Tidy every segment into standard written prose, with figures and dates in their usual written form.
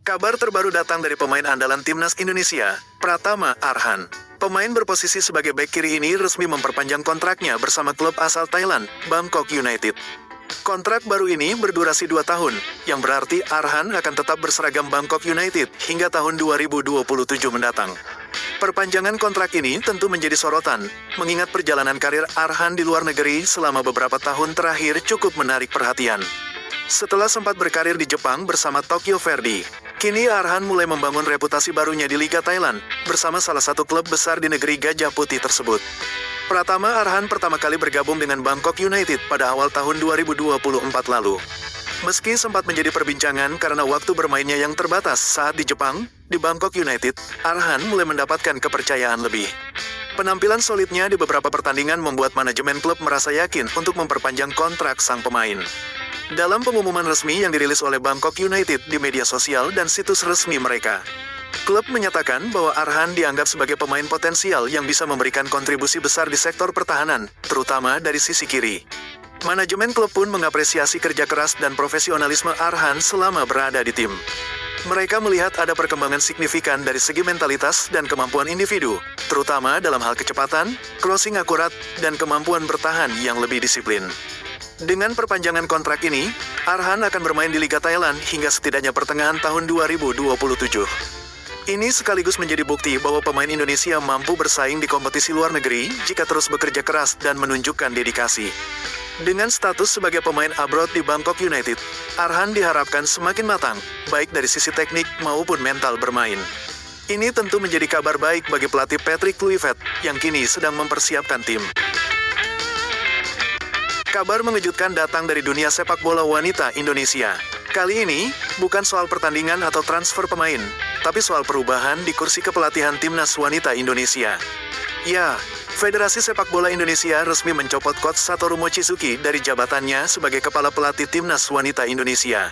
Kabar terbaru datang dari pemain andalan timnas Indonesia, Pratama Arhan. Pemain berposisi sebagai bek kiri ini resmi memperpanjang kontraknya bersama klub asal Thailand, Bangkok United. Kontrak baru ini berdurasi 2 tahun, yang berarti Arhan akan tetap berseragam Bangkok United hingga tahun 2027 mendatang. Perpanjangan kontrak ini tentu menjadi sorotan, mengingat perjalanan karir Arhan di luar negeri selama beberapa tahun terakhir cukup menarik perhatian. Setelah sempat berkarir di Jepang bersama Tokyo Verdy, kini Arhan mulai membangun reputasi barunya di Liga Thailand, bersama salah satu klub besar di negeri Gajah Putih tersebut. Pratama Arhan pertama kali bergabung dengan Bangkok United pada awal tahun 2024 lalu. Meski sempat menjadi perbincangan karena waktu bermainnya yang terbatas saat di Jepang, di Bangkok United, Arhan mulai mendapatkan kepercayaan lebih. Penampilan solidnya di beberapa pertandingan membuat manajemen klub merasa yakin untuk memperpanjang kontrak sang pemain. Dalam pengumuman resmi yang dirilis oleh Bangkok United di media sosial dan situs resmi mereka, klub menyatakan bahwa Arhan dianggap sebagai pemain potensial yang bisa memberikan kontribusi besar di sektor pertahanan, terutama dari sisi kiri. Manajemen klub pun mengapresiasi kerja keras dan profesionalisme Arhan selama berada di tim. Mereka melihat ada perkembangan signifikan dari segi mentalitas dan kemampuan individu, terutama dalam hal kecepatan, crossing akurat, dan kemampuan bertahan yang lebih disiplin. Dengan perpanjangan kontrak ini, Arhan akan bermain di Liga Thailand hingga setidaknya pertengahan tahun 2027. Ini sekaligus menjadi bukti bahwa pemain Indonesia mampu bersaing di kompetisi luar negeri jika terus bekerja keras dan menunjukkan dedikasi. Dengan status sebagai pemain abroad di Bangkok United, Arhan diharapkan semakin matang, baik dari sisi teknik maupun mental bermain. Ini tentu menjadi kabar baik bagi pelatih Patrick Kluivert yang kini sedang mempersiapkan tim. Kabar mengejutkan datang dari dunia sepak bola wanita Indonesia. Kali ini, bukan soal pertandingan atau transfer pemain, tapi soal perubahan di kursi kepelatihan timnas wanita Indonesia. Ya, Federasi Sepak Bola Indonesia resmi mencopot Coach Satoru Mochizuki dari jabatannya sebagai kepala pelatih timnas wanita Indonesia.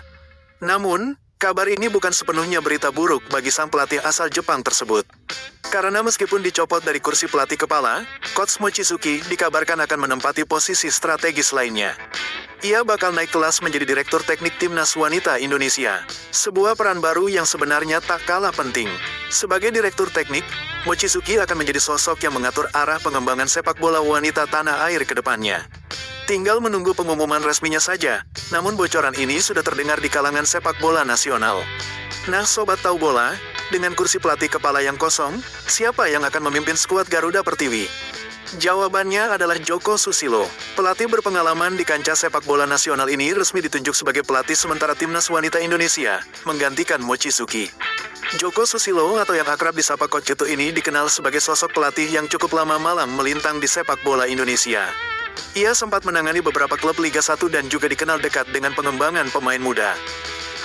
Namun, kabar ini bukan sepenuhnya berita buruk bagi sang pelatih asal Jepang tersebut. Karena meskipun dicopot dari kursi pelatih kepala, Coach Mochizuki dikabarkan akan menempati posisi strategis lainnya. Ia bakal naik kelas menjadi Direktur Teknik Timnas Wanita Indonesia. Sebuah peran baru yang sebenarnya tak kalah penting. Sebagai Direktur Teknik, Mochizuki akan menjadi sosok yang mengatur arah pengembangan sepak bola wanita tanah air ke depannya. Tinggal menunggu pengumuman resminya saja, namun bocoran ini sudah terdengar di kalangan sepak bola nasional. Nah Sobat Tahu Bola, dengan kursi pelatih kepala yang kosong, siapa yang akan memimpin skuad Garuda Pertiwi? Jawabannya adalah Joko Susilo. Pelatih berpengalaman di kancah sepak bola nasional ini resmi ditunjuk sebagai pelatih sementara timnas wanita Indonesia, menggantikan Mochizuki. Joko Susilo atau yang akrab disapa Coach Juto ini dikenal sebagai sosok pelatih yang cukup lama malang melintang di sepak bola Indonesia. Ia sempat menangani beberapa klub Liga 1 dan juga dikenal dekat dengan pengembangan pemain muda.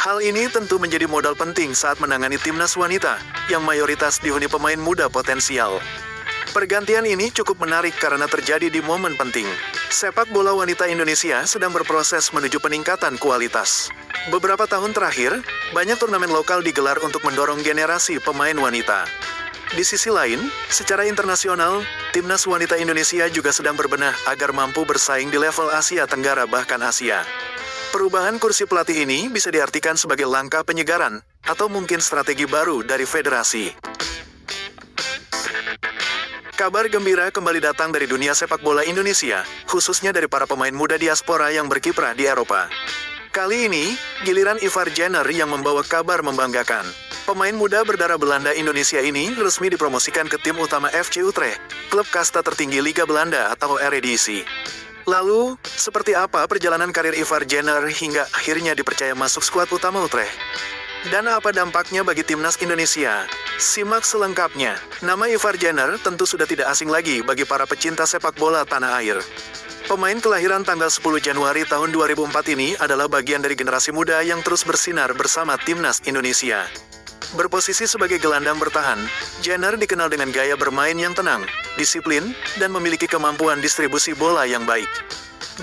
Hal ini tentu menjadi modal penting saat menangani timnas wanita, yang mayoritas dihuni pemain muda potensial. Pergantian ini cukup menarik karena terjadi di momen penting. Sepak bola wanita Indonesia sedang berproses menuju peningkatan kualitas. Beberapa tahun terakhir, banyak turnamen lokal digelar untuk mendorong generasi pemain wanita. Di sisi lain, secara internasional, timnas wanita Indonesia juga sedang berbenah agar mampu bersaing di level Asia Tenggara bahkan Asia. Perubahan kursi pelatih ini bisa diartikan sebagai langkah penyegaran, atau mungkin strategi baru dari federasi. Kabar gembira kembali datang dari dunia sepak bola Indonesia, khususnya dari para pemain muda diaspora yang berkiprah di Eropa. Kali ini, giliran Ivar Jenner yang membawa kabar membanggakan. Pemain muda berdarah Belanda Indonesia ini resmi dipromosikan ke tim utama FC Utrecht, klub kasta tertinggi Liga Belanda atau Eredivisie. Lalu, seperti apa perjalanan karir Ivar Jenner hingga akhirnya dipercaya masuk skuad utama Utrecht? Dan apa dampaknya bagi timnas Indonesia? Simak selengkapnya. Nama Ivar Jenner tentu sudah tidak asing lagi bagi para pecinta sepak bola tanah air. Pemain kelahiran tanggal 10 Januari tahun 2004 ini adalah bagian dari generasi muda yang terus bersinar bersama timnas Indonesia. Berposisi sebagai gelandang bertahan, Jenner dikenal dengan gaya bermain yang tenang, disiplin, dan memiliki kemampuan distribusi bola yang baik.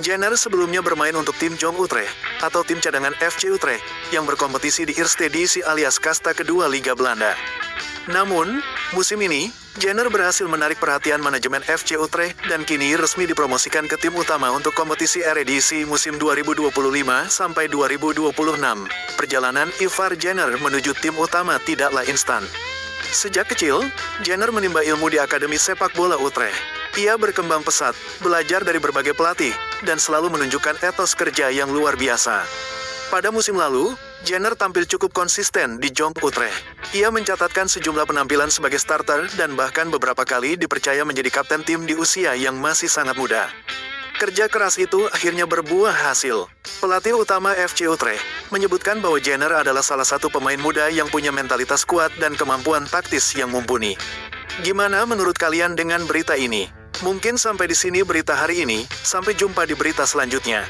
Jenner sebelumnya bermain untuk tim Jong Utrecht, atau tim cadangan FC Utrecht, yang berkompetisi di Eerste Divisie alias kasta kedua Liga Belanda. Namun, musim ini, Jenner berhasil menarik perhatian manajemen FC Utrecht dan kini resmi dipromosikan ke tim utama untuk kompetisi Eredivisie musim 2025 sampai 2026. Perjalanan Ivar Jenner menuju tim utama tidaklah instan. Sejak kecil, Jenner menimba ilmu di Akademi Sepak Bola Utrecht. Ia berkembang pesat, belajar dari berbagai pelatih, dan selalu menunjukkan etos kerja yang luar biasa. Pada musim lalu, Jenner tampil cukup konsisten di Jong Utrecht. Ia mencatatkan sejumlah penampilan sebagai starter dan bahkan beberapa kali dipercaya menjadi kapten tim di usia yang masih sangat muda. Kerja keras itu akhirnya berbuah hasil. Pelatih utama FC Utrecht menyebutkan bahwa Jenner adalah salah satu pemain muda yang punya mentalitas kuat dan kemampuan taktis yang mumpuni. Gimana menurut kalian dengan berita ini? Mungkin sampai di sini berita hari ini, sampai jumpa di berita selanjutnya.